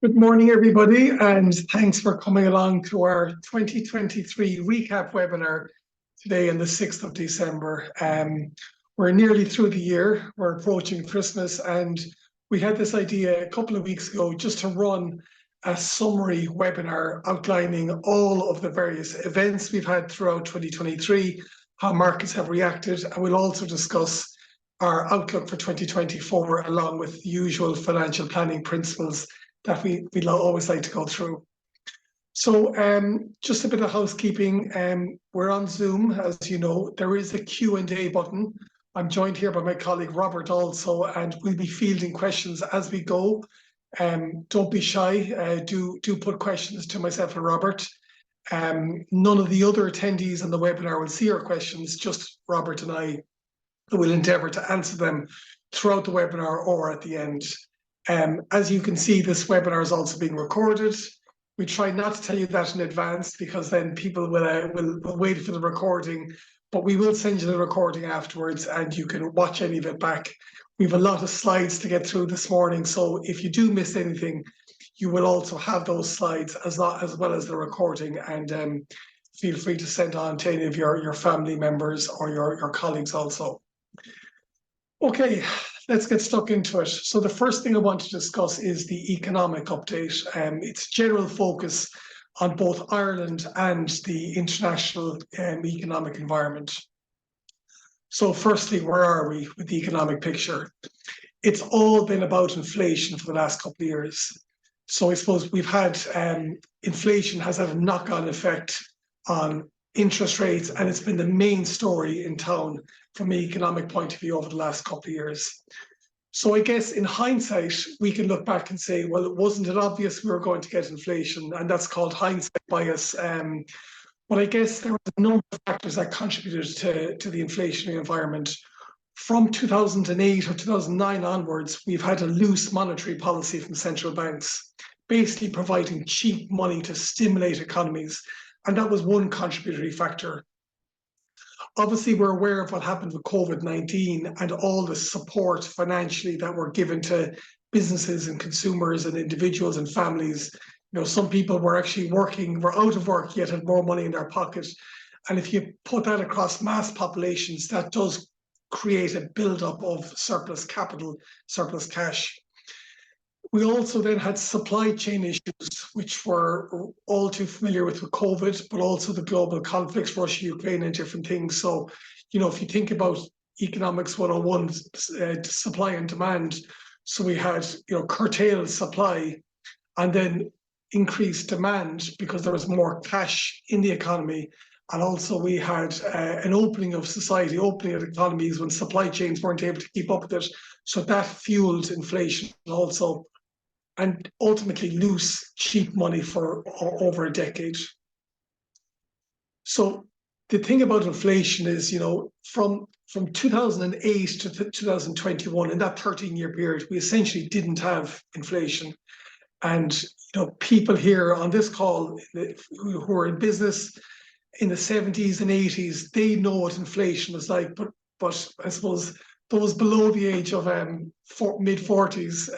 Good morning, everybody, and thanks for coming along to our 2023 recap webinar today on the 6th of December. We're nearly through the year, we're approaching Christmas, and we had this idea a couple of weeks ago just to run a summary webinar outlining all of the various events we've had throughout 2023, how markets have reacted, and we'll also discuss our outlook for 2024 along with the usual financial planning principles that we always like to go through. So just a bit of housekeeping. We're on Zoom, as you know. There is a Q&A button. I'm joined here by my colleague Robert also, and we'll be fielding questions as we go. Don't be shy. Do put questions to myself and Robert. None of the other attendees on the webinar will see your questions, just Robert and I will endeavour to answer them throughout the webinar or at the end. As you can see, this webinar is also being recorded. We try not to tell you that in advance because then people will wait for the recording, but we will send you the recording afterwards and you can watch any of it back. We have a lot of slides to get through this morning, so if you do miss anything, you will also have those slides as well as the recording, and feel free to send on to any of your family members or your colleagues also. Okay, let's get stuck into it. So the first thing I want to discuss is the economic update. Its general focus on both Ireland and the international economic environment. So firstly, where are we with the economic picture? It's all been about inflation for the last couple of years. So I suppose we've had inflation has had a knock-on effect on interest rates, and it's been the main story in town from an economic point of view over the last couple of years. So I guess in hindsight, we can look back and say, well, wasn't it obvious we were going to get inflation? And that's called hindsight bias. But I guess there were a number of factors that contributed to the inflationary environment. From 2008 or 2009 onwards, we've had a loose monetary policy from central banks, basically providing cheap money to stimulate economies. And that was one contributory factor. Obviously, we're aware of what happened with COVID-19 and all the support financially that were given to businesses and consumers and individuals and families. You know, some people were actually were out of work, yet had more money in their pocket. And if you put that across mass populations, that does create a buildup of surplus capital, surplus cash. We also then had supply chain issues, which we're all too familiar with COVID, but also the global conflicts, Russia, Ukraine, and different things. So, you know, if you think about economics 101, supply and demand, so we had, you know, curtailed supply and then increased demand because there was more cash in the economy. And also we had an opening of society, opening of economies when supply chains weren't able to keep up with it. So that fueled inflation also, and ultimately loose, cheap money for over a decade. So the thing about inflation is, you know, from 2008 to 2021, in that 13-year period, we essentially didn't have inflation. And, you know, people here on this call who are in business in the 70s and 80s, they know what inflation was like, but I suppose those below the age of mid-40s,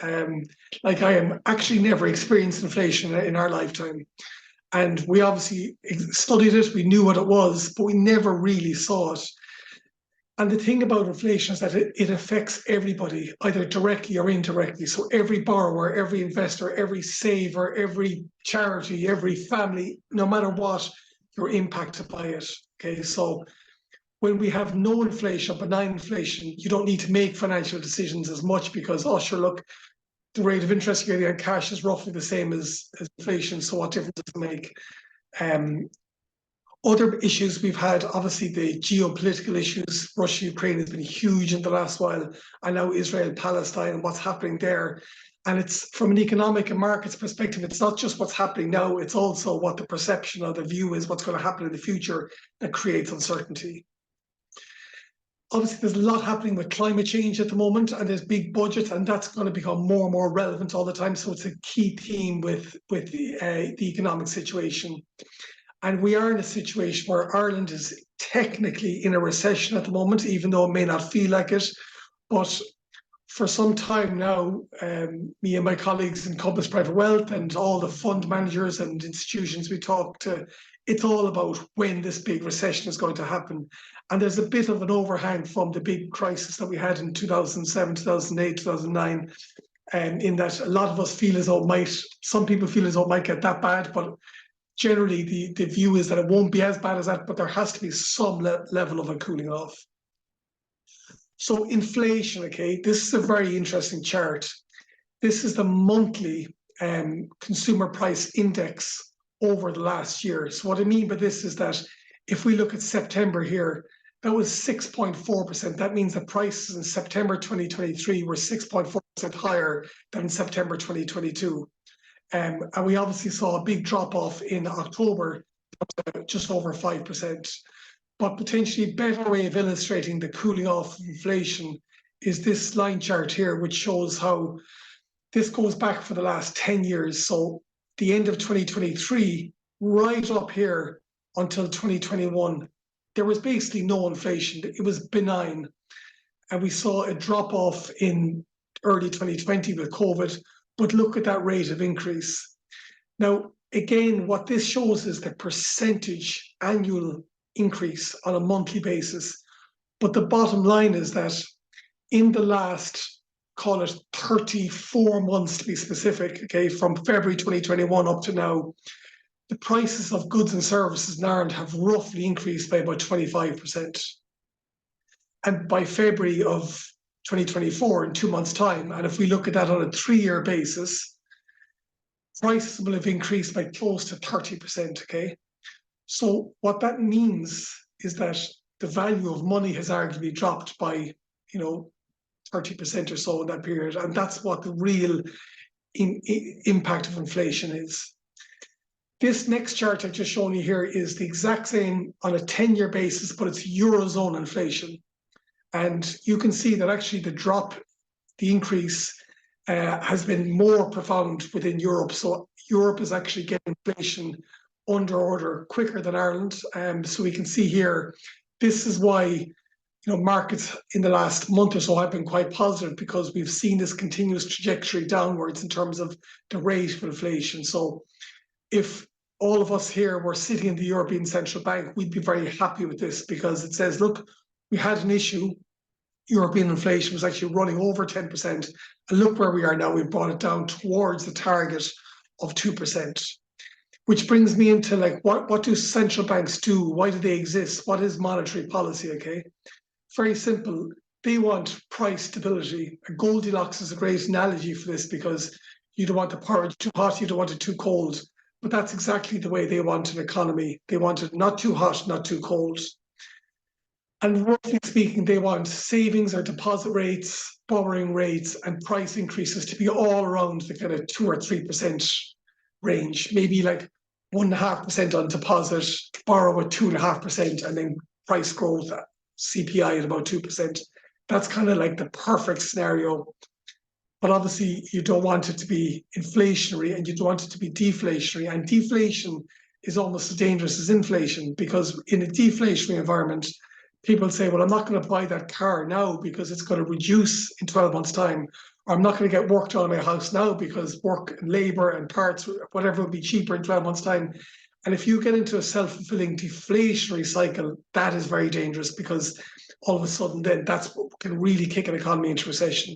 like I am, actually never experienced inflation in our lifetime. And we obviously studied it, we knew what it was, but we never really saw it. And the thing about inflation is that it affects everybody, either directly or indirectly. So every borrower, every investor, every saver, every charity, every family, no matter what, you're impacted by it. Okay, so when we have no inflation, benign inflation, you don't need to make financial decisions as much because, oh, sure, look, the rate of interest you're getting on cash is roughly the same as inflation, so what difference does it make? Other issues we've had, obviously the geopolitical issues. Russia, Ukraine has been huge in the last while, and now Israel, Palestine, and what's happening there. And it's from an economic and markets perspective, it's not just what's happening now, it's also what the perception or the view is, what's going to happen in the future that creates uncertainty. Obviously, there's a lot happening with climate change at the moment, and there's big budgets, and that's going to become more and more relevant all the time. So it's a key theme with the economic situation. And we are in a situation where Ireland is technically in a recession at the moment, even though it may not feel like it. But for some time now, me and my colleagues in Compass Private Wealth and all the fund managers and institutions we talk to, it's all about when this big recession is going to happen. And there's a bit of an overhang from the big crisis that we had in 2007, 2008, 2009, in that a lot of us feel as though some people feel as though it might get that bad, but generally the view is that it won't be as bad as that, but there has to be some level of a cooling off. So inflation, okay, this is a very interesting chart. This is the monthly consumer price index over the last year. So what I mean by this is that if we look at September here, that was 6.4%. That means that prices in September 2023 were 6.4% higher than in September 2022. And we obviously saw a big drop off in October, just over 5%. But potentially a better way of illustrating the cooling off of inflation is this line chart here, which shows how this goes back for the last 10 years. So the end of 2023, right up here until 2021, there was basically no inflation. It was benign. And we saw a drop off in early 2020 with COVID, but look at that rate of increase. Now, again, what this shows is the percentage annual increase on a monthly basis. But the bottom line is that in the last, call it 34 months to be specific, okay, from February 2021 up to now, the prices of goods and services in Ireland have roughly increased by about 25%. And by February of 2024, in 2 months' time, and if we look at that on a 3-year basis, prices will have increased by close to 30%, okay? So what that means is that the value of money has arguably dropped by, 30% or so in that period. And that's what the real impact of inflation is. This next chart I've just shown you here is the exact same on a 10-year basis, but it's Eurozone inflation. And you can see that actually the increase has been more profound within Europe. So Europe is actually getting inflation under order quicker than Ireland. So we can see here, this is why markets in the last month or so have been quite positive, because we've seen this continuous trajectory downwards in terms of the rate of inflation. So if all of us here were sitting in the European Central Bank, we'd be very happy with this, because it says, look, we had an issue. European inflation was actually running over 10%. And look where we are now. We've brought it down towards the target of 2%. Which brings me into what do central banks do? Why do they exist? What is monetary policy, okay? Very simple. They want price stability. And Goldilocks is a great analogy for this, because you don't want the porridge too hot, you don't want it too cold. But that's exactly the way they want an economy. They want it not too hot, not too cold. And roughly speaking, they want savings or deposit rates, borrowing rates, and price increases to be all around the kind of 2 or 3% range, maybe like 1.5% on deposit, borrow at 2.5%, and then price growth, CPI at about 2%. That's kind of like the perfect scenario. But obviously, you don't want it to be inflationary and you don't want it to be deflationary. And deflation is almost as dangerous as inflation, because in a deflationary environment, people say, well, I'm not going to buy that car now because it's going to reduce in 12 months' time. Or I'm not going to get work done on my house now because work and labor and parts, whatever, will be cheaper in 12 months' time. And if you get into a self-fulfilling deflationary cycle, that is very dangerous, because all of a sudden then that's what can really kick an economy into recession.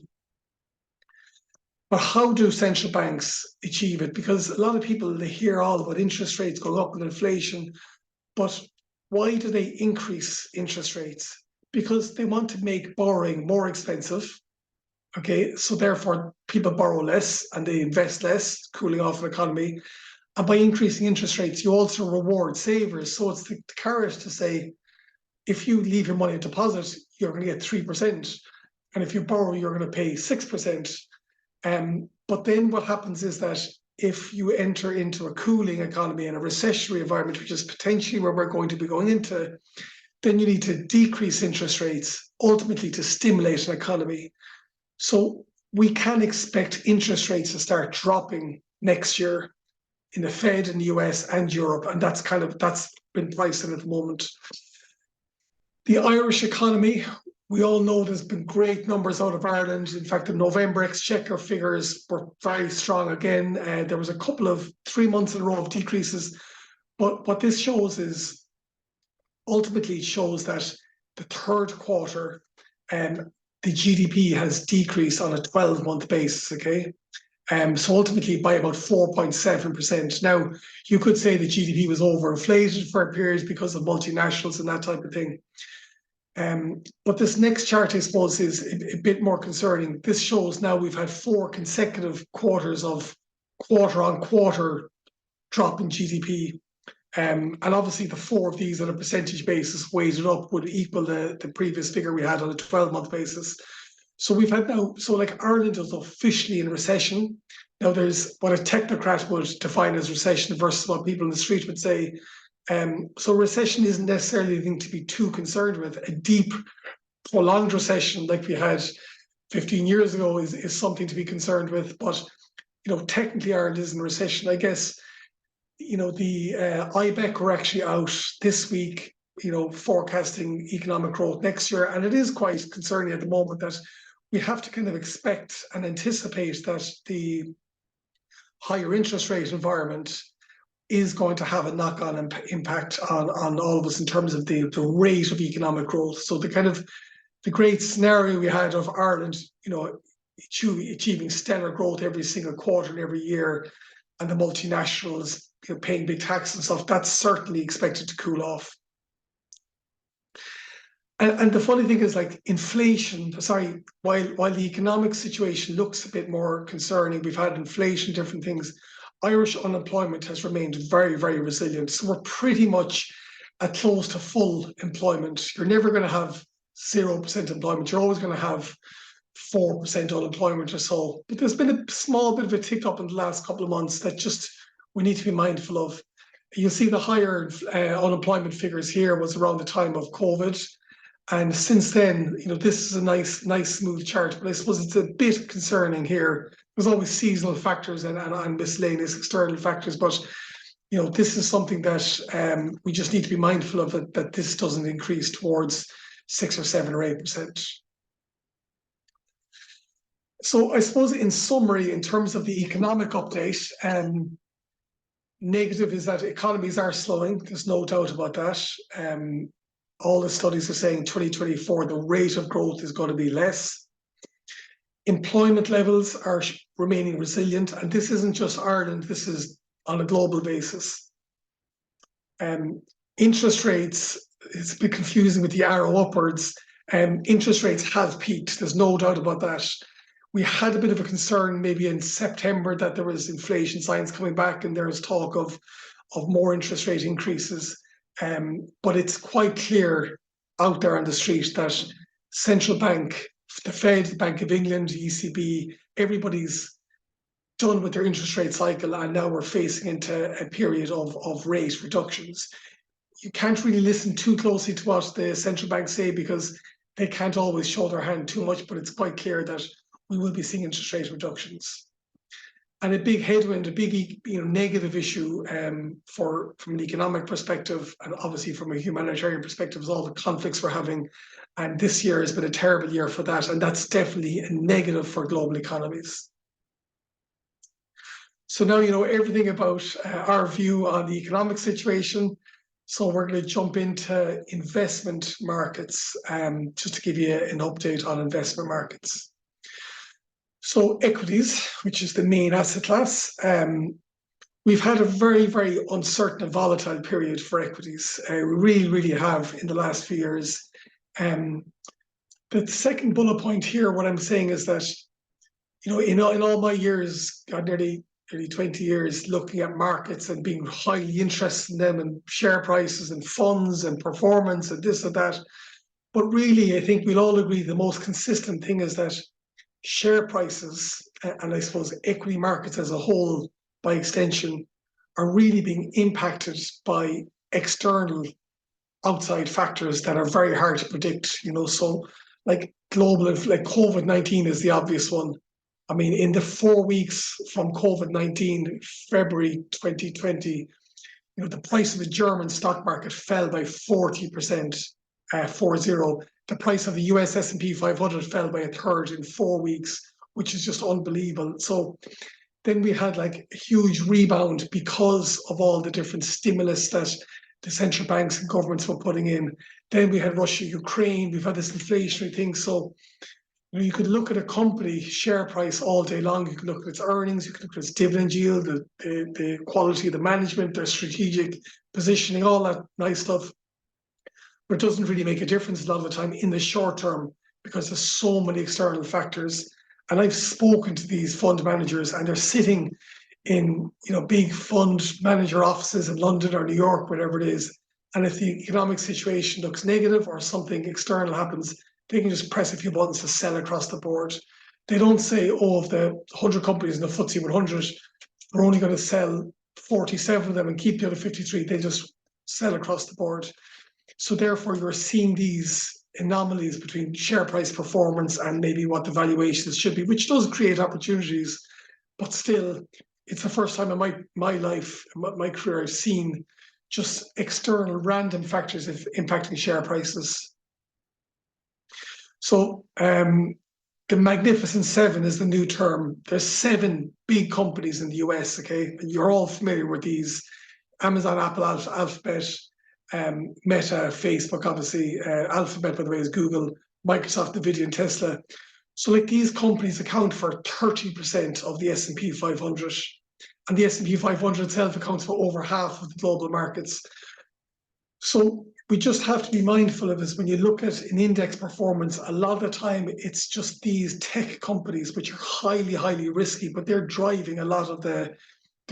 But how do central banks achieve it? Because a lot of people, they hear all about interest rates going up with inflation, but why do they increase interest rates? Because they want to make borrowing more expensive. Okay, so therefore people borrow less and they invest less, cooling off an economy. And by increasing interest rates, you also reward savers. So it's the carrot to say, if you leave your money in deposit, you're going to get 3%. And if you borrow, you're going to pay 6%. But then what happens is that if you enter into a cooling economy and a recessionary environment, which is potentially where we're going to be going into, then you need to decrease interest rates, ultimately to stimulate an economy. So we can expect interest rates to start dropping next year in the Fed in the US and Europe, and that's been priced in at the moment. The Irish economy, We all know there's been great numbers out of Ireland. In fact, the November Exchequer figures were very strong again. There was a couple of 3 months in a row of decreases. But what this shows is, ultimately it shows that the third quarter, the GDP has decreased on a 12-month basis, okay? So ultimately by about 4.7%. Now, you could say the GDP was overinflated for a period because of multinationals and that type of thing. But this next chart, I suppose, is a bit more concerning. This shows now we've had 4 consecutive quarters of quarter-on-quarter drop in GDP. And obviously the 4 of these on a percentage basis weighted up would equal the previous figure we had on a 12-month basis. So we've had now, so like Ireland is officially in recession. Now there's what a technocrat would define as recession versus what people in the street would say. So recession isn't necessarily the thing to be too concerned with. A deep, prolonged recession like we had 15 years ago is something to be concerned with. But, you know, technically Ireland is in recession. I guess, you know, the IBEC were actually out this week, you know, forecasting economic growth next year. And it is quite concerning at the moment that we have to kind of expect and anticipate that the higher interest rate environment is going to have a knock-on impact on all of us in terms of the rate of economic growth. So the great scenario we had of Ireland, you know, achieving stellar growth every single quarter and every year, and the multinationals, you know, paying big taxes and stuff, that's certainly expected to cool off. And the funny thing is, like, inflation, while the economic situation looks a bit more concerning, we've had inflation, different things, Irish unemployment has remained very, very resilient. So we're pretty much at close to full employment. You're never going to have 0% employment. You're always going to have 4% unemployment or so. But there's been a small bit of a tick up in the last couple of months that just we need to be mindful of. You'll see the higher unemployment figures here was around the time of COVID. And since then, you know, this is a nice smooth chart, but I suppose it's a bit concerning here. There's always seasonal factors and miscellaneous external factors, but, you know, this is something that we just need to be mindful of, that this doesn't increase towards 6 or 7 or 8%. So I suppose in summary, in terms of the economic update, negative is that economies are slowing. There's no doubt about that. All the studies are saying 2024, the rate of growth is going to be less. Employment levels are remaining resilient, and this isn't just Ireland, this is on a global basis. Interest rates, it's a bit confusing with the arrow upwards. Interest rates have peaked, there's no doubt about that. We had a bit of a concern maybe in September that there was inflation signs coming back and there was talk of more interest rate increases. But it's quite clear out there on the street that central bank, the Fed, the Bank of England, the ECB, everybody's done with their interest rate cycle, and now we're facing into a period of rate reductions. You can't really listen too closely to what the central banks say because they can't always show their hand too much, but it's quite clear that we will be seeing interest rate reductions. And a big headwind, a big, you know, negative issue from an economic perspective, and obviously from a humanitarian perspective, is all the conflicts we're having. And this year has been a terrible year for that, and that's definitely a negative for global economies. So now you know everything about our view on the economic situation. So we're going to jump into investment markets, just to give you an update on investment markets. So equities, which is the main asset class, we've had a very, very uncertain and volatile period for equities. We really, really have in the last few years. The second bullet point here, what I'm saying is that, you know, in all my years, nearly 20 years looking at markets and being highly interested in them and share prices and funds and performance and this and that. But really, I think we'll all agree the most consistent thing is that share prices, and I suppose equity markets as a whole, by extension, are really being impacted by external outside factors that are very hard to predict, you know. So like like COVID-19 is the obvious one. I mean, in the 4 weeks from COVID-19, February 2020, you know, the price of the German stock market fell by 40%, 40. The price of the US S&P 500 fell by a third in 4 weeks, which is just unbelievable. So then we had like a huge rebound because of all the different stimulus that the central banks and governments were putting in. Then we had Russia, Ukraine, we've had this inflationary thing. So you could look at a company share price all day long. You can look at its earnings, you can look at its dividend yield, the quality of the management, their strategic positioning, all that nice stuff. But it doesn't really make a difference a lot of the time in the short term because there's so many external factors. And I've spoken to these fund managers and they're sitting in big fund manager offices in London or New York, whatever it is. And if the economic situation looks negative or something external happens, they can just press a few buttons to sell across the board. They don't say, oh, of the 100 companies in the FTSE 100, we're only going to sell 47 of them and keep the other 53. They just sell across the board. So therefore, you're seeing these anomalies between share price performance and maybe what the valuations should be, which does create opportunities. But still, it's the first time in my life, my career, I've seen just external random factors impacting share prices. So the Magnificent Seven is the new term. There's 7 big companies in the US, okay? And you're all familiar with these: Amazon, Apple, Alphabet, Meta, Facebook, obviously. Alphabet, by the way, is Google, Microsoft, Nvidia, and Tesla. So like these companies account for 30% of the S&P 500. And the S&P 500 itself accounts for over half of the global markets. So we just have to be mindful of this. When you look at an index performance, a lot of the time it's just these tech companies, which are highly, highly risky, but they're driving a lot of the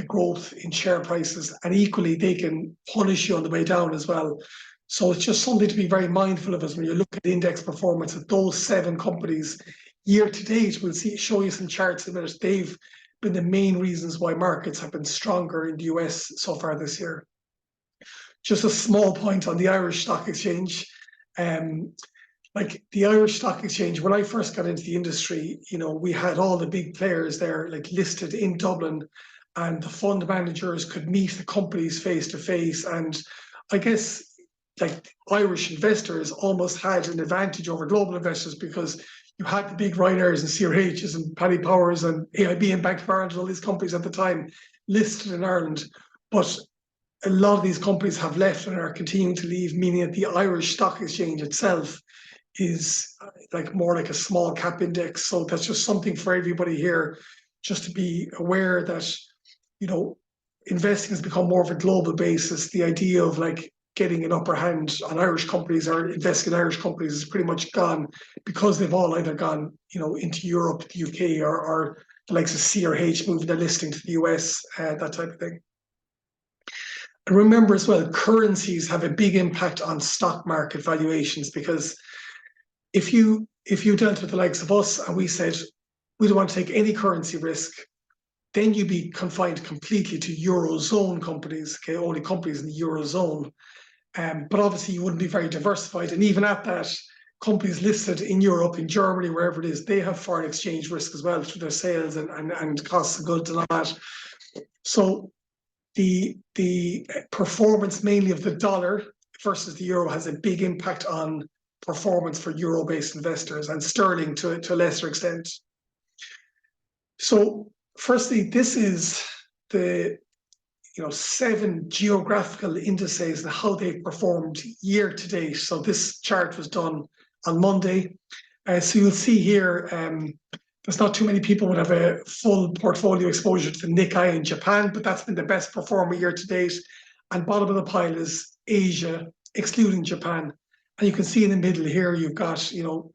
growth in share prices. And equally, they can punish you on the way down as well. So it's just something to be very mindful of as when you look at index performance of those 7 companies. Year to date, we'll show you some charts in a minute. They've been the main reasons why markets have been stronger in the US so far this year. Just a small point on the Irish Stock Exchange. Like the Irish Stock Exchange, when I first got into the industry, we had all the big players there, like listed in Dublin, and the fund managers could meet the companies face to face. And I guess like Irish investors almost had an advantage over global investors because you had the big Ryanairs and CRHs and Paddy Powers and AIB and Bank of Ireland and all these companies at the time listed in Ireland. But a lot of these companies have left and are continuing to leave, meaning that the Irish Stock Exchange itself is like more like a small cap index. So that's just something for everybody here, just to be aware that, investing has become more of a global basis. The idea of like getting an upper hand on Irish companies or investing in Irish companies is pretty much gone because they've all either gone, into Europe, the UK, or the likes of CRH moving their listing to the US, that type of thing. And remember as well, currencies have a big impact on stock market valuations, because if you dealt with the likes of us and we said, we don't want to take any currency risk, then you'd be confined completely to Eurozone companies, okay, only companies in the Eurozone. But obviously you wouldn't be very diversified. And even at that, companies listed in Europe, in Germany, wherever it is, they have foreign exchange risk as well through their sales and costs of goods and all that. So the performance mainly of the dollar versus the euro has a big impact on performance for euro-based investors, and sterling to a lesser extent. So firstly, this is the 7 geographical indices and how they've performed year to date. So this chart was done on Monday. So you'll see here, there's not too many people would have a full portfolio exposure to the Nikkei in Japan, but that's been the best performer year to date. And bottom of the pile is Asia, excluding Japan. And you can see in the middle here, you've got, so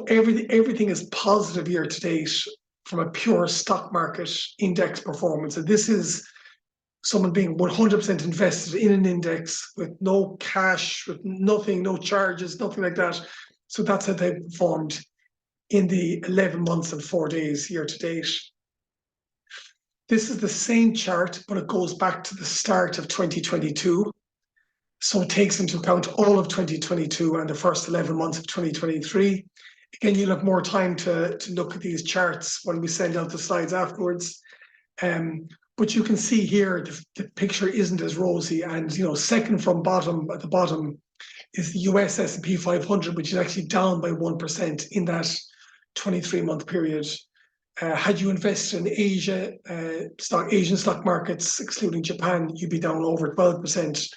everything is positive year to date from a pure stock market index performance. And this is someone being 100% invested in an index with no cash, with nothing, no charges, nothing like that. So that's how they performed in the 11 months and 4 days year to date. This is the same chart, but it goes back to the start of 2022. So it takes into account all of 2022 and the first 11 months of 2023. Again, you'll have more time to look at these charts when we send out the slides afterwards. But you can see here, the picture isn't as rosy. And, second from bottom, at the bottom, is the US S&P 500, which is actually down by 1% in that 23-month period. Had you invested in Asia, Asian stock markets, excluding Japan, you'd be down over 12%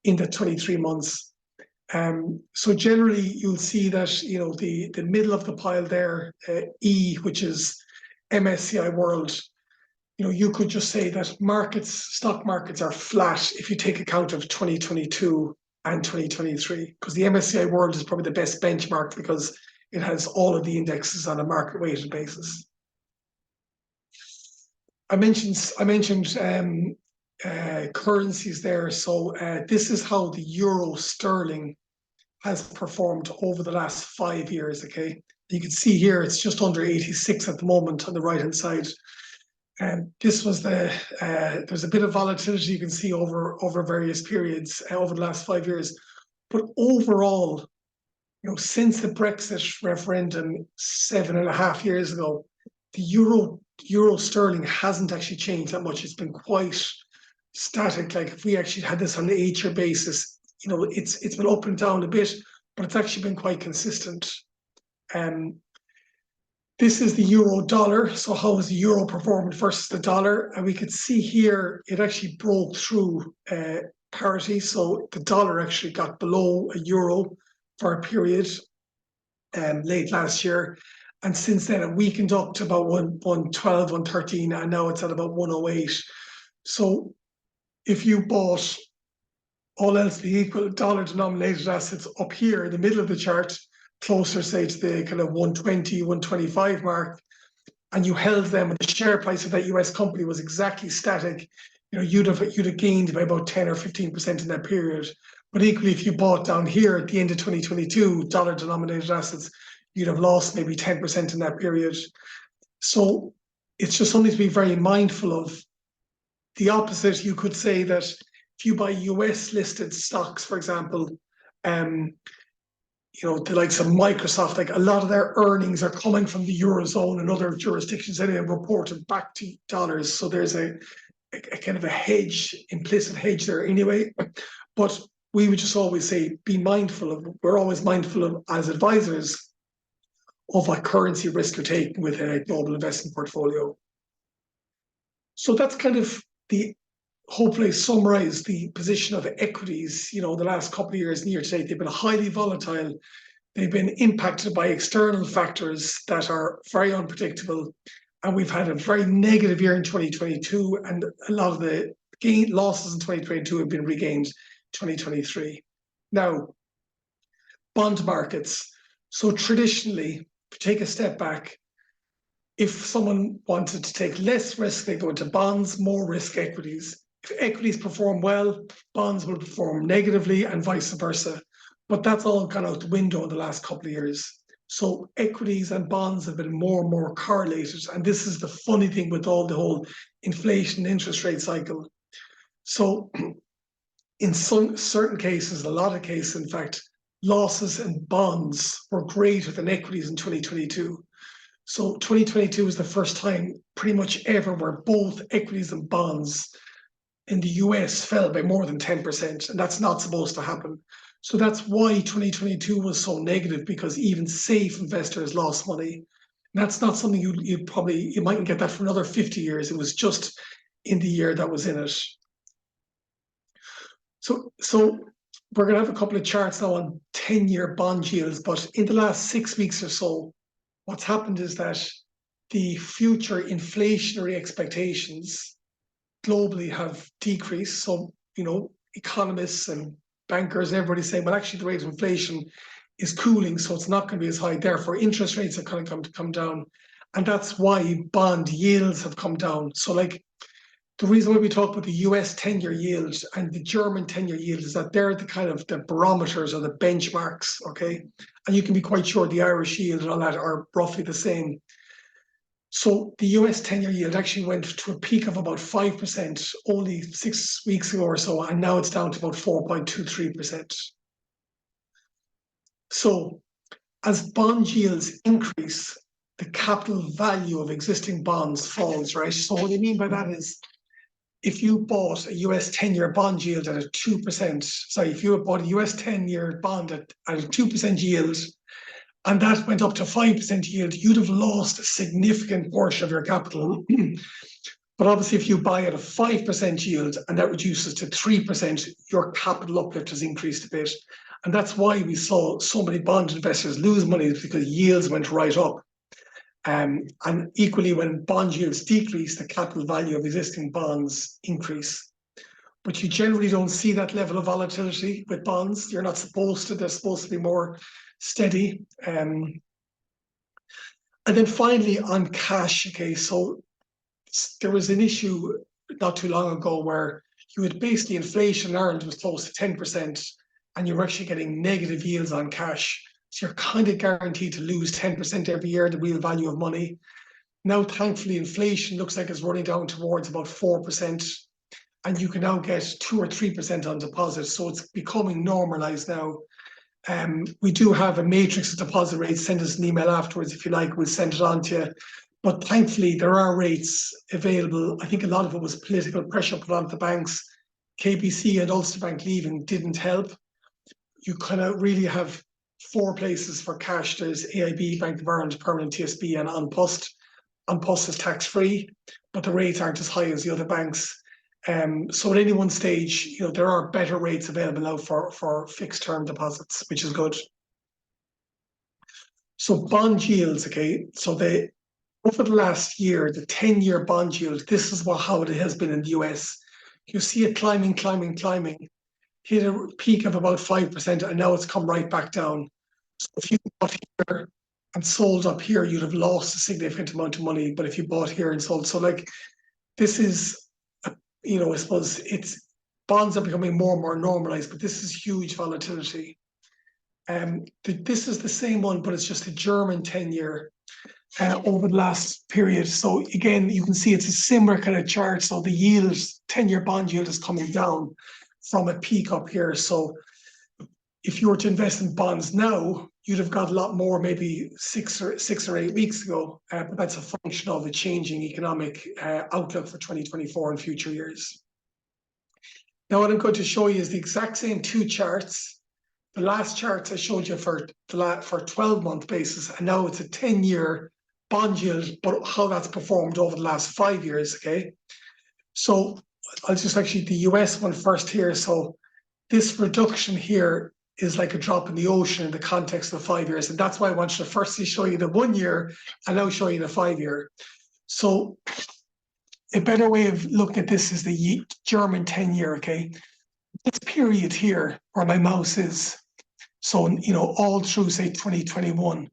in the 23 months. So generally, you'll see that the middle of the pile there, E, which is MSCI World. You could just say that stock markets are flat if you take account of 2022 and 2023, because the MSCI World is probably the best benchmark because it has all of the indexes on a market-weighted basis. I mentioned currencies there. So this is how the euro sterling has performed over the last 5 years. Okay, you can see here it's just under 86 at the moment on the right hand side. And this was there's a bit of volatility you can see over various periods over the last 5 years, but overall, since the Brexit referendum 7.5 years ago, the euro sterling hasn't actually changed that much. It's been quite static. Like if we actually had this on an 8-year basis, it's been up and down a bit, but it's actually been quite consistent. This is the euro dollar. So how is the euro performing versus the dollar? And we could see here it actually broke through parity. So the dollar actually got below a euro for a period late last year. And since then, it weakened up to about 112, 113, and now it's at about 108. So if you bought all else being equal, dollar-denominated assets up here in the middle of the chart, closer, say, to the kind of 120, 125 mark, and you held them, and the share price of that US company was exactly static, you'd have gained by about 10 or 15% in that period. But equally, if you bought down here at the end of 2022, dollar-denominated assets, you'd have lost maybe 10% in that period. So it's just something to be very mindful of. The opposite, you could say that if you buy US listed stocks, for example, the likes of Microsoft, like a lot of their earnings are coming from the Eurozone and other jurisdictions anyway, reported back to dollars. So there's a kind of a hedge, implicit hedge there anyway. But we would just always say, we're always mindful of, as advisors, of what currency risk you're taking with a global investment portfolio. So that's kind of hopefully summarize the position of equities, the last couple of years and year to date. They've been highly volatile. They've been impacted by external factors that are very unpredictable. And we've had a very negative year in 2022, and a lot of the losses in 2022 have been regained in 2023. Now, bond markets. So traditionally, take a step back, if someone wanted to take less risk, they go into bonds, more risk equities. If equities perform well, bonds will perform negatively and vice versa. But that's all gone out the window in the last couple of years. So equities and bonds have been more and more correlated. And this is the funny thing with all the whole inflation interest rate cycle. So in certain cases, a lot of cases, in fact, losses in bonds were greater than equities in 2022. So 2022 was the first time pretty much ever where both equities and bonds in the US fell by more than 10%, and that's not supposed to happen. So that's why 2022 was so negative, because even safe investors lost money. And that's not something you mightn't get that for another 50 years. It was just in the year that was in it. So we're going to have a couple of charts now on 10-year bond yields, but in the last 6 weeks or so, what's happened is that the future inflationary expectations globally have decreased. So, economists and bankers, everybody's saying, well, actually the rate of inflation is cooling, so it's not going to be as high. Therefore, interest rates are going to come down. And that's why bond yields have come down. So the reason why we talk about the US 10-year yield and the German 10-year yield is that they're the barometers or the benchmarks, okay? And you can be quite sure the Irish yield and all that are roughly the same. So the US 10-year yield actually went to a peak of about 5% only 6 weeks ago or so, and now it's down to about 4.23%. So as bond yields increase, the capital value of existing bonds falls, right? So what I mean by that is if you bought a US 10-year bond yield at a 2%, sorry, if you bought a US 10-year bond at a 2% yield, and that went up to 5% yield, you'd have lost a significant portion of your capital. But obviously, if you buy at a 5% yield and that reduces to 3%, your capital uplift has increased a bit. And that's why we saw so many bond investors lose money, because yields went right up. And equally, when bond yields decrease, the capital value of existing bonds increase. But you generally don't see that level of volatility with bonds. You're not supposed to. They're supposed to be more steady. And then finally, on cash, okay, so there was an issue not too long ago where you had basically inflation in Ireland was close to 10%, and you were actually getting negative yields on cash. So you're kind of guaranteed to lose 10% every year, the real value of money. Now, thankfully, inflation looks like it's running down towards about 4%, and you can now get 2 or 3% on deposits. So it's becoming normalized now. We do have a matrix of deposit rates. Send us an email afterwards if you like. We'll send it on to you. But thankfully, there are rates available. I think a lot of it was political pressure put on the banks. KBC and Ulster Bank leaving didn't help. You kind of really have 4 places for cash. There's AIB, Bank of Ireland, Permanent TSB, and An Post. An Post is tax-free, but the rates aren't as high as the other banks. So at any one stage, there are better rates available now for fixed-term deposits, which is good. So bond yields, okay. So over the last year, the 10-year bond yield, this is how it has been in the US. You see it climbing, hit a peak of about 5%, and now it's come right back down. So if you bought here and sold up here, you'd have lost a significant amount of money. But if you bought here and sold, so this is, I suppose bonds are becoming more and more normalized, but this is huge volatility. This is the same one, but it's just a German 10-year. Over the last period. So again, you can see it's a similar kind of chart. So the yield, 10-year bond yield is coming down from a peak up here. So if you were to invest in bonds now, you'd have got a lot more maybe 6 or 8 weeks ago. But that's a function of a changing economic outlook for 2024 and future years. Now, what I'm going to show you is the exact same 2 charts. The last charts I showed you for 12-month basis, and now it's a 10-year bond yield, but how that's performed over the last 5 years, okay? So I'll just actually, the US one first here. So this reduction here is like a drop in the ocean in the context of 5 years. And that's why I wanted to firstly show you the 1 year and now show you the 5 year. So a better way of looking at this is the German 10-year, okay? This period here where my mouse is, so, all through, say, 2021,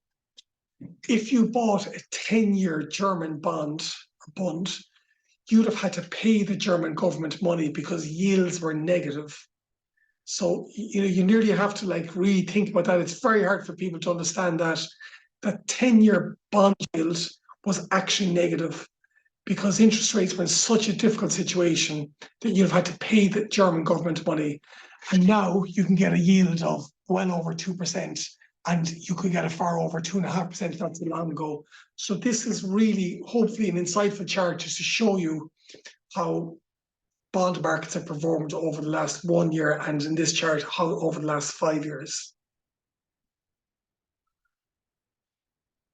if you bought a 10-year German bond, you'd have had to pay the German government money because yields were negative. So, you nearly have to really think about that. It's very hard for people to understand that 10-year bond yield was actually negative because interest rates were in such a difficult situation that you'd have had to pay the German government money. And now you can get a yield of well over 2%, and you could get a far over 2.5% not so long ago. So this is really, hopefully, an insightful chart just to show you how bond markets have performed over the last 1 year, and in this chart, how over the last 5 years.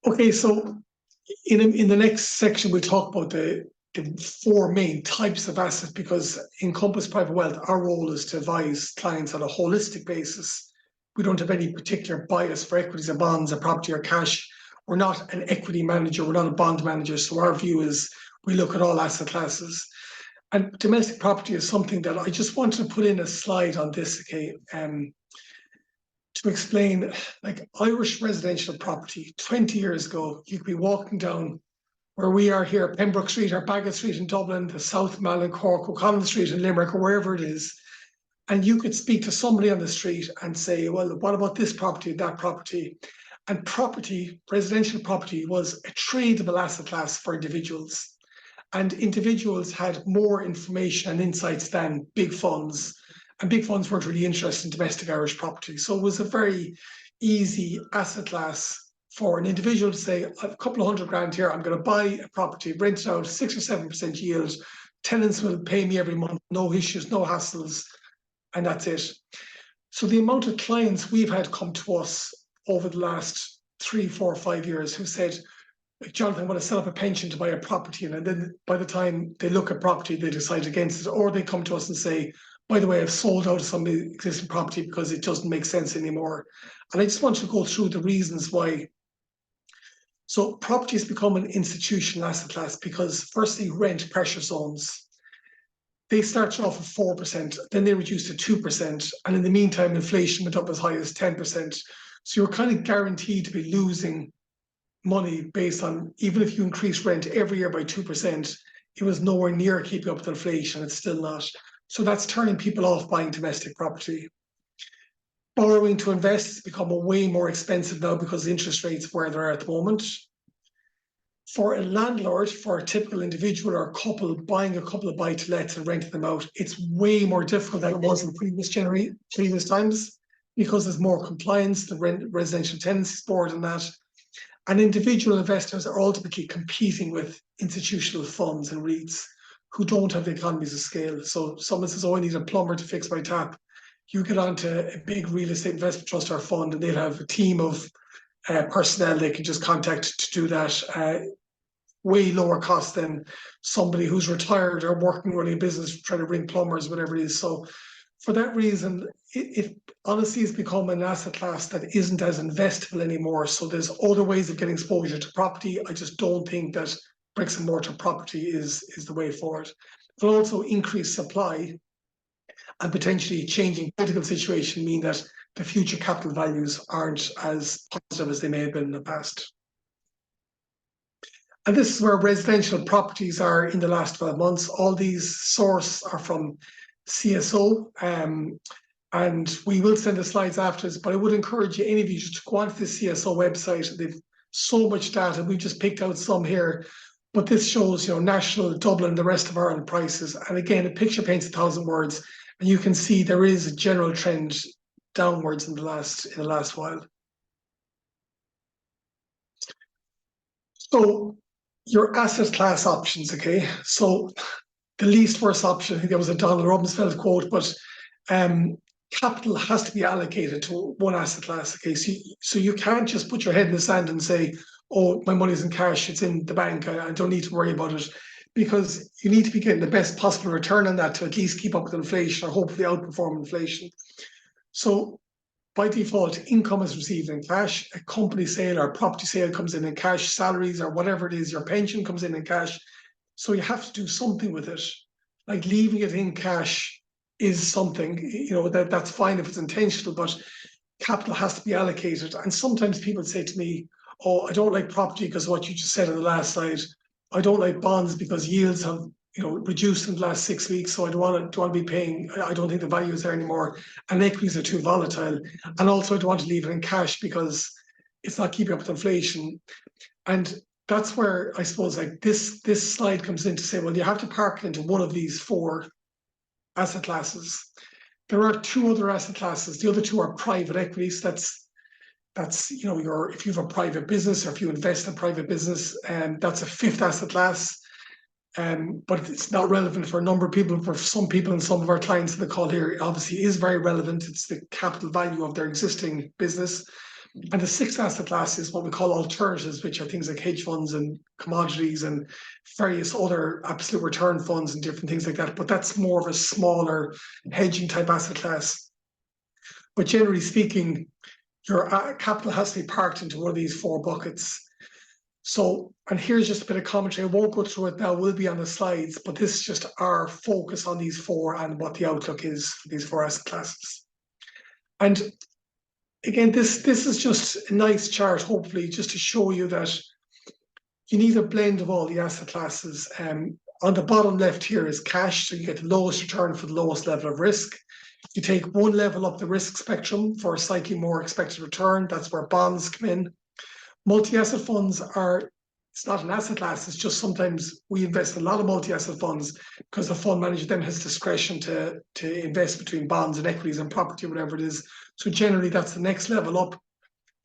Okay, so in the next section, we'll talk about the 4 main types of assets, because in Compass Private Wealth, our role is to advise clients on a holistic basis. We don't have any particular bias for equities or bonds or property or cash. We're not an equity manager, we're not a bond manager. So our view is we look at all asset classes. And domestic property is something that I just wanted to put in a slide on this, okay, to explain, Irish residential property. 20 years ago, you could be walking down where we are here, Pembroke Street or Bagot Street in Dublin, the South Mall in Cork, O'Connell Street in Limerick, or wherever it is, and you could speak to somebody on the street and say, well, what about this property, that property? And property, residential property, was a tradable asset class for individuals. And individuals had more information and insights than big funds. And big funds weren't really interested in domestic Irish property. So it was a very easy asset class for an individual to say, I have a couple of $100 grand here, I'm going to buy a property, rent it out, 6 or 7% yield, tenants will pay me every month, no issues, no hassles, and that's it. So the amount of clients we've had come to us over the last 3, 4, 5 years who said, Jonathan, I want to set up a pension to buy a property. And then by the time they look at property, they decide against it, or they come to us and say, by the way, I've sold out of some existing property because it doesn't make sense anymore. And I just want to go through the reasons why. So property has become an institutional asset class because firstly, rent pressure zones. They started off at 4%, then they reduced to 2%. And in the meantime, inflation went up as high as 10%. So you're kind of guaranteed to be losing money based on, even if you increase rent every year by 2%, it was nowhere near keeping up with inflation. It's still not. So that's turning people off buying domestic property. Borrowing to invest has become way more expensive now because interest rates where they are at the moment. For a landlord, for a typical individual or a couple buying a couple of buy-to-lets and renting them out, it's way more difficult than it was in previous times because there's more compliance, the Residential Tenancies Board and that. And individual investors are ultimately competing with institutional funds and REITs who don't have the economies of scale. So someone says, oh, I need a plumber to fix my tap. You get onto a big real estate investment trust or fund and they'll have a team of personnel they can just contact to do that, way lower cost than somebody who's retired or working running a business trying to bring plumbers, whatever it is. So for that reason, it honestly has become an asset class that isn't as investable anymore. So there's other ways of getting exposure to property. I just don't think that bricks and mortar property is the way forward. It'll also increase supply and potentially changing political situation mean that the future capital values aren't as positive as they may have been in the past. And this is where residential properties are in the last 12 months. All these sources are from CSO, and we will send the slides after this, but I would encourage you, any of you, just to go onto the CSO website. They've so much data. We've just picked out some here, but this shows, national, Dublin, the rest of Ireland prices. And again, a picture paints 1,000 words, and you can see there is a general trend downwards in the last while. So your asset class options, okay? So the least worst option, I think that was a Donald Rumsfeld quote, but capital has to be allocated to one asset class, okay? So you can't just put your head in the sand and say, oh, my money's in cash, it's in the bank, I don't need to worry about it, because you need to be getting the best possible return on that to at least keep up with inflation or hopefully outperform inflation. So by default, income is received in cash, a company sale or property sale comes in cash, salaries or whatever it is, your pension comes in cash. So you have to do something with it. Like leaving it in cash is something, that's fine if it's intentional, but capital has to be allocated. And sometimes people say to me, oh, I don't like property because of what you just said on the last slide. I don't like bonds because yields have reduced in the last 6 weeks, so I don't want to be paying. I don't think the value is there anymore, and equities are too volatile. And also, I don't want to leave it in cash because it's not keeping up with inflation. And that's where I suppose like this slide comes in to say, well, you have to park it into one of these 4 asset classes. There are 2 other asset classes. The other 2 are private equities. That's if you have a private business or if you invest in private business, that's a 5th asset class. But it's not relevant for a number of people. For some people and some of our clients in the call here, it obviously is very relevant. It's the capital value of their existing business. And the 6th asset class is what we call alternatives, which are things like hedge funds and commodities and various other absolute return funds and different things like that. But that's more of a smaller hedging type asset class. But generally speaking, your capital has to be parked into one of these 4 buckets. So, and here's just a bit of commentary. I won't go through it now, we'll be on the slides, but this is just our focus on these 4 and what the outlook is for these 4 asset classes. And again, this is just a nice chart, hopefully, just to show you that you need a blend of all the asset classes. On the bottom left here is cash, so you get the lowest return for the lowest level of risk. You take one level up the risk spectrum for a slightly more expected return. That's where bonds come in. Multi-asset funds it's not an asset class, it's just sometimes we invest in a lot of multi-asset funds because the fund manager then has discretion to invest between bonds and equities and property, whatever it is. So generally that's the next level up.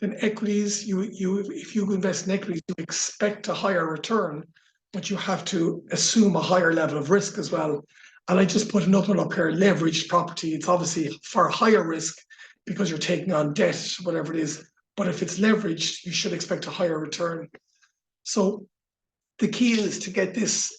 Then equities, if you invest in equities, you expect a higher return. but you have to assume a higher level of risk as well. And I just put another one up here, leveraged property. It's obviously far higher risk because you're taking on debt, whatever it is. But if it's leveraged, you should expect a higher return. So the key is to get this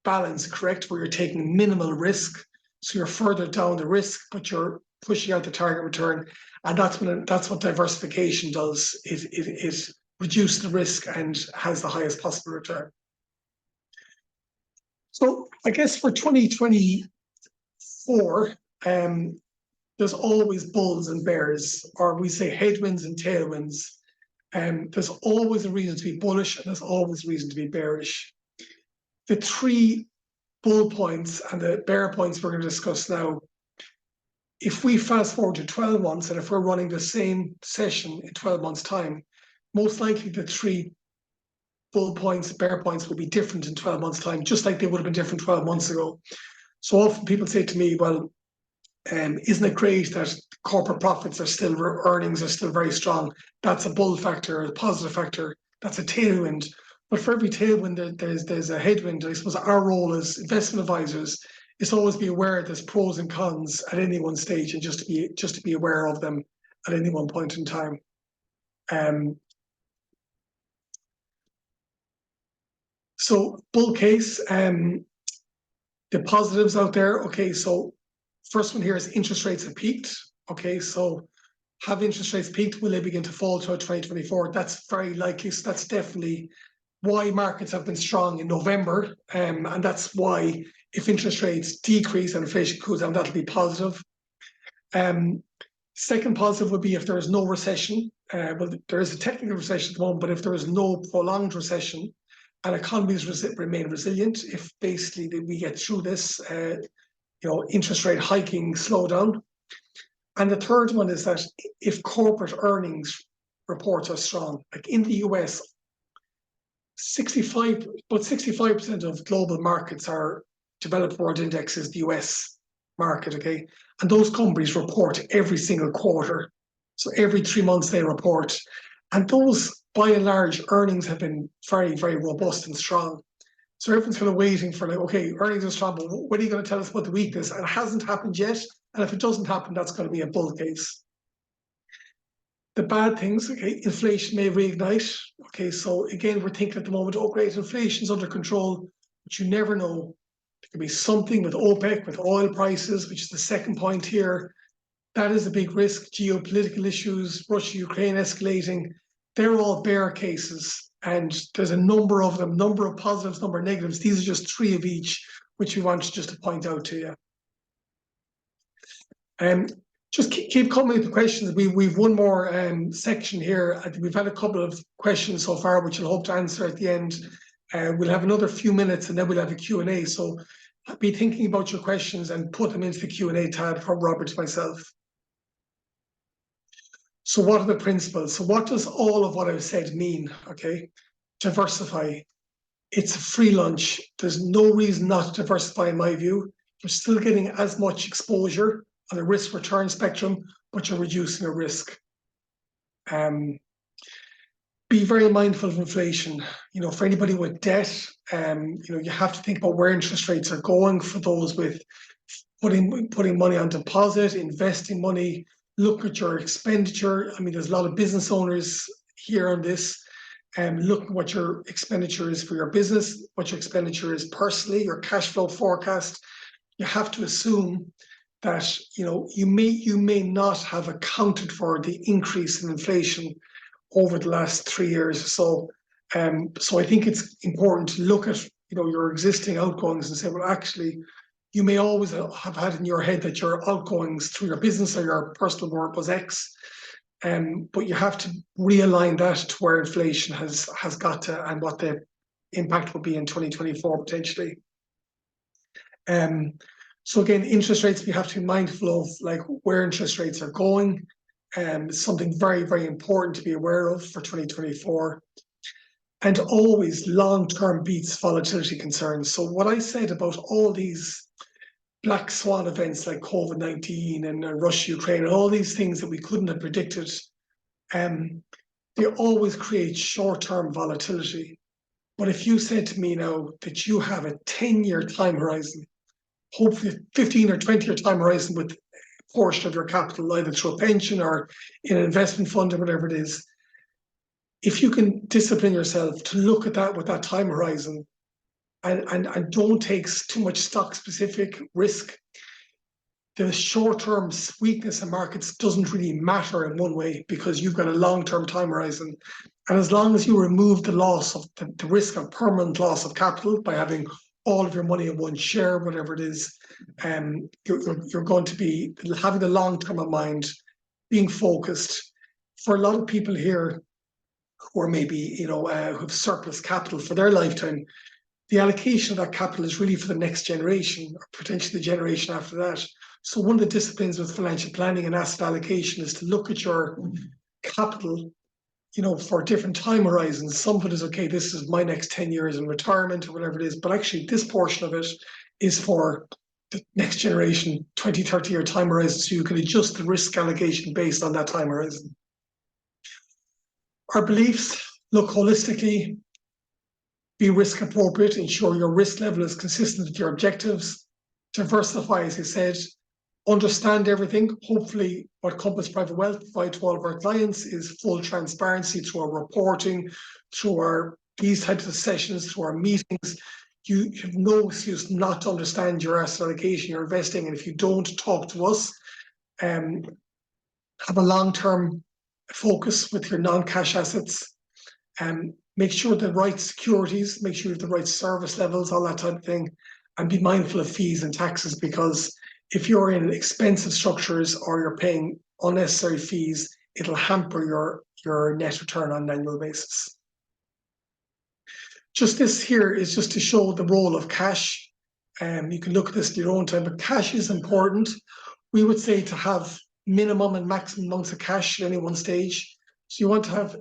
balance correct, where you're taking minimal risk. So you're further down the risk, but you're pushing out the target return. And that's what diversification does. It reduces the risk and has the highest possible return. So I guess for 2024, there's always bulls and bears, or we say headwinds and tailwinds. There's always a reason to be bullish and there's always a reason to be bearish. The three bull points and the bear points we're going to discuss now, if we fast forward to 12 months and if we're running the same session in 12 months' time, most likely the three bull points, bear points will be different in 12 months' time, just like they would have been different 12 months ago. So often people say to me, well, isn't it great that corporate profits are still, earnings are still very strong? That's a bull factor, a positive factor, that's a tailwind. But for every tailwind, there's a headwind. I suppose our role as investment advisors is to always be aware there's pros and cons at any one stage, and just to be aware of them at any one point in time. So bull case, the positives out there. Okay, so first one here is interest rates have peaked. Okay, so have interest rates peaked? Will they begin to fall throughout 2024? That's very likely. So that's definitely why markets have been strong in November. And that's why if interest rates decrease and inflation cools down, that'll be positive. Second positive would be if there is no recession. Well, there is a technical recession at the moment, but if there is no prolonged recession and economies remain resilient, if basically we get through this, interest rate hiking slow down. And the third one is that if corporate earnings reports are strong, like in the US, 65% of global markets are developed world indexes, the US market, okay? And those companies report every single quarter. So every 3 months they report. And those, by and large, earnings have been very, very robust and strong. So everyone's kind of waiting for like, okay, earnings are strong, but what are you going to tell us about the weakness? And it hasn't happened yet. And if it doesn't happen, that's going to be a bull case. The bad things, okay, inflation may reignite. Okay, so again, we're thinking at the moment, oh great, inflation's under control, but you never know. There could be something with OPEC, with oil prices, which is the second point here. That is a big risk. Geopolitical issues, Russia, Ukraine escalating, they're all bear cases. And there's a number of them, number of positives, number of negatives. These are just three of each, which we want just to point out to you. Just keep coming with the questions. We've one more section here. I think we've had a couple of questions so far, which I'll hope to answer at the end. We'll have another few minutes and then we'll have a Q&A. So be thinking about your questions and put them into the Q&A tab from Robert to myself. So what are the principles? So what does all of what I've said mean? Okay, diversify. It's a free lunch. There's no reason not to diversify in my view. You're still getting as much exposure on a risk return spectrum, but you're reducing a risk. Be very mindful of inflation. For anybody with debt, you have to think about where interest rates are going. For those with putting money on deposit, investing money, look at your expenditure. I mean, there's a lot of business owners here on this. Look at what your expenditure is for your business, what your expenditure is personally, your cash flow forecast. You have to assume that you may not have accounted for the increase in inflation over the last 3 years. So I think it's important to look at your existing outgoings and say, well, actually, you may always have had in your head that your outgoings through your business or your personal work was X, but you have to realign that to where inflation has got to and what the impact will be in 2024 potentially. So again, interest rates, we have to be mindful of like where interest rates are going. Something very, very important to be aware of for 2024. And always long-term beats volatility concerns. So what I said about all these black swan events like COVID-19 and Russia, Ukraine, and all these things that we couldn't have predicted, they always create short-term volatility. But if you said to me now that you have a 10-year time horizon, hopefully 15 or 20-year time horizon with a portion of your capital, either through a pension or in an investment fund or whatever it is, if you can discipline yourself to look at that with that time horizon and don't take too much stock specific risk, the short-term weakness in markets doesn't really matter in one way because you've got a long-term time horizon. And as long as you remove the loss of the risk of permanent loss of capital by having all of your money in one share, whatever it is, you're going to be having the long-term in mind, being focused. For a lot of people here who are maybe, who have surplus capital for their lifetime, the allocation of that capital is really for the next generation or potentially the generation after that. So one of the disciplines with financial planning and asset allocation is to look at your capital, for different time horizons. Some of it is, okay, this is my next 10 years in retirement or whatever it is, but actually this portion of it is for the next generation, 20, 30-year time horizon, so you can adjust the risk allocation based on that time horizon. Our beliefs: look holistically, be risk appropriate, ensure your risk level is consistent with your objectives, diversify, as I said, understand everything. Hopefully what Compass Private Wealth provide to all of our clients is full transparency through our reporting, through these types of sessions, through our meetings. You have no excuse not to understand your asset allocation, your investing, and if you don't, talk to us. Have a long-term focus with your non-cash assets. Make sure the right securities, make sure you have the right service levels, all that type of thing, and be mindful of fees and taxes, because if you're in expensive structures or you're paying unnecessary fees, it'll hamper your net return on an annual basis. Just this here is just to show the role of cash. You can look at this in your own time, but cash is important. We would say to have minimum and maximum amounts of cash at any one stage. So you want to have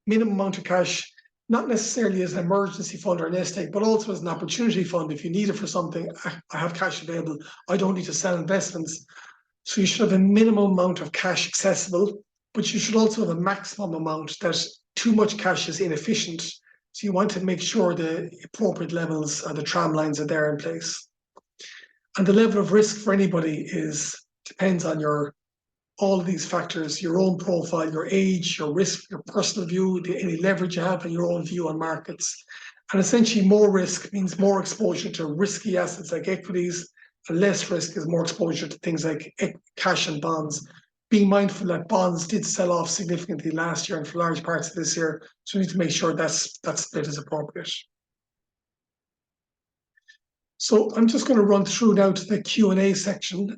minimum amount of cash, not necessarily as an emergency fund or a nest egg, but also as an opportunity fund. If you need it for something, I have cash available, I don't need to sell investments. So you should have a minimum amount of cash accessible, but you should also have a maximum amount that too much cash is inefficient. So you want to make sure the appropriate levels and the tram lines are there in place. And the level of risk for anybody depends on all of these factors: your own profile, your age, your risk, your personal view, any leverage you have, and your own view on markets. And essentially more risk means more exposure to risky assets like equities, and less risk is more exposure to things like cash and bonds. Being mindful that bonds did sell off significantly last year and for large parts of this year, so we need to make sure that split is appropriate. So I'm just going to run through now to the Q&A section.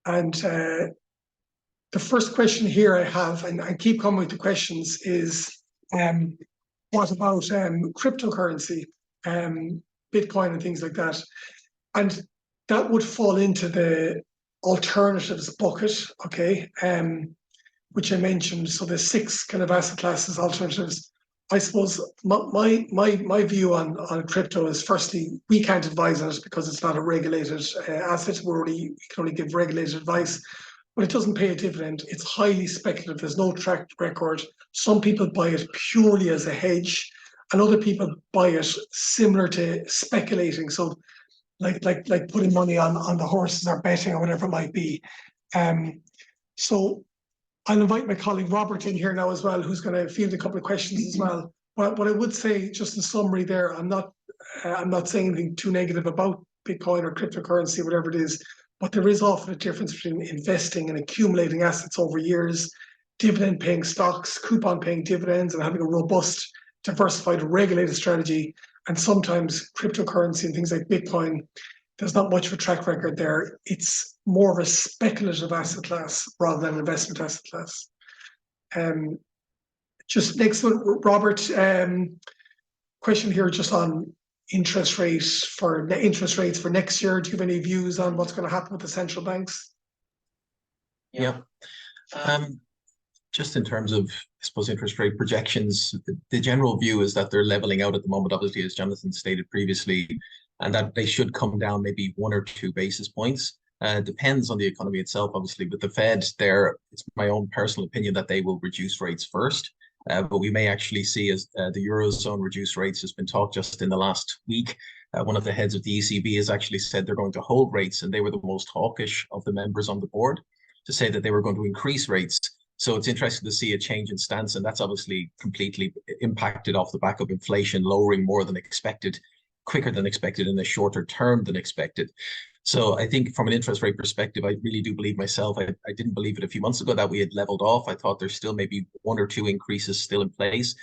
The first question here I have, and I keep coming with the questions, is what about cryptocurrency, Bitcoin and things like that? And that would fall into the alternatives bucket, okay, which I mentioned. So the 6 kind of asset classes, alternatives. I suppose my view on crypto is, firstly, we can't advise on it because it's not a regulated asset. We can only give regulated advice, but it doesn't pay a dividend. It's highly speculative. There's no track record. Some people buy it purely as a hedge, and other people buy it similar to speculating. So like putting money on the horses or betting or whatever it might be. So I'll invite my colleague Robert in here now as well, who's going to field a couple of questions as well. But what I would say, just in summary there, I'm not saying anything too negative about Bitcoin or cryptocurrency, whatever it is, but there is often a difference between investing and accumulating assets over years, dividend-paying stocks, coupon-paying dividends, and having a robust, diversified, regulated strategy. And sometimes cryptocurrency and things like Bitcoin, there's not much of a track record there. It's more of a speculative asset class rather than an investment asset class. Just next one, Robert, question here just on interest rates for next year. Do you have any views on what's going to happen with the central banks? Yeah. Just in terms of, I suppose, interest rate projections, the general view is that they're leveling out at the moment, obviously, as Jonathan stated previously, and that they should come down maybe 1 or 2 basis points. Depends on the economy itself, obviously. With the Fed, it's my own personal opinion that they will reduce rates first. but we may actually see as the Eurozone reduce rates has been talked just in the last week. One of the heads of the ECB has actually said they're going to hold rates, and they were the most hawkish of the members on the board to say that they were going to increase rates. So it's interesting to see a change in stance, and that's obviously completely impacted off the back of inflation lowering more than expected, quicker than expected, in a shorter term than expected. So I think from an interest rate perspective, I really do believe myself. I didn't believe it a few months ago that we had leveled off. I thought there's still maybe one or two increases still in place.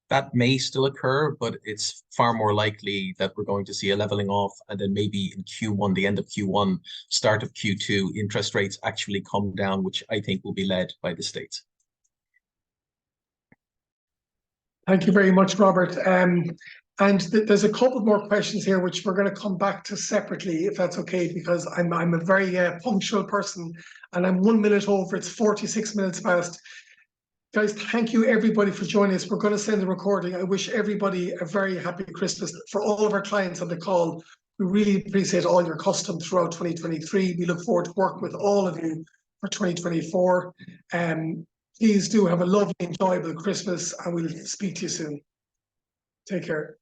That may still occur, but it's far more likely that we're going to see a leveling off, and then maybe in Q1, the end of Q1, start of Q2, interest rates actually come down, which I think will be led by the States. Thank you very much, Robert. And there's a couple more questions here, which we're going to come back to separately, if that's okay, because I'm a very punctual person, and I'm 1 minute over. It's 46 minutes past. Guys, thank you everybody for joining us. We're going to send the recording. I wish everybody a very happy Christmas. For all of our clients on the call, we really appreciate all your custom throughout 2023. We look forward to working with all of you for 2024. Please do have a lovely, enjoyable Christmas, and we'll speak to you soon. Take care.